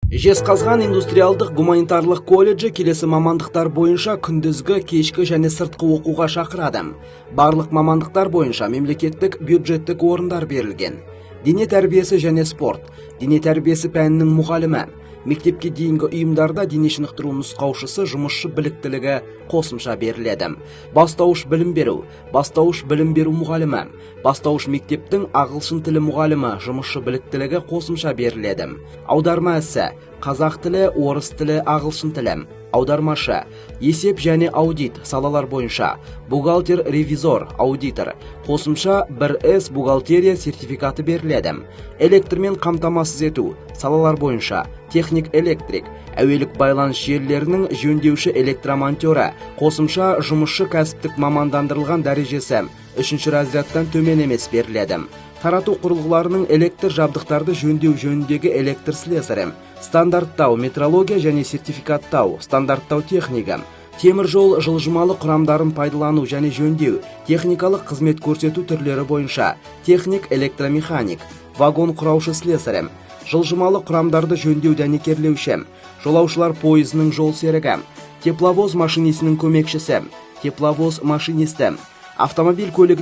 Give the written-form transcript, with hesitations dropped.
Жезқазған индустриалдық гуманитарлық колледжі келесі мамандықтар бойынша күндізгі, кешкі және сыртқы оқуға шақырады. Барлық мамандықтар бойынша мемлекеттік бюджеттік орындар берілген. Дене тәрбиесі және спорт, дене тәрбиесі пәнінің мұғалімі, мектепке дейінгі ұйымдарда дене шынықтыру нұсқаушысы жұмысшы біліктілігі қосымша беріледі. Бастауыш білім беру мұғалімі, бастауыш мектептің ағылшын тілі мұғалімі жұмысшы біліктілігі қосымша беріледі. Аударма ісі, қазақ тілі, орыс тілі, ағылшын тілі. Аудармашы, есеп және аудит салалар бойынша, бухгалтер, ревизор, аудитор, қосымша 1С бухгалтерия сертификаты беріледі. Электрмен қамтамасыз ету салалар бойынша, техник электрик, әуелік байланыс желілерінің жөндеуші электромонтері, қосымша жұмысшы кәсіптік мамандандырылған дәрежесі 3-ші разрядтан төмен емес беріледі. Тарату құрылғыларының электр жабдықтарды жөндеу жөніндегі электр слесарі, стандарттау, метрология және сертификаттау, стандарттау техника, темір жол жылжымалы құрамдарын пайдалану және жөндеу, техникалық қызмет көрсету түрлері бойынша, техник электромеханик, вагон құраушы слесарі, жылжымалы құрамдарды жөндеу дәнекерлеуші, жолаушылар пойызының жол серігі, тепловоз машинисінің көмекшісі, тепловоз машинисті, автомобиль көлігі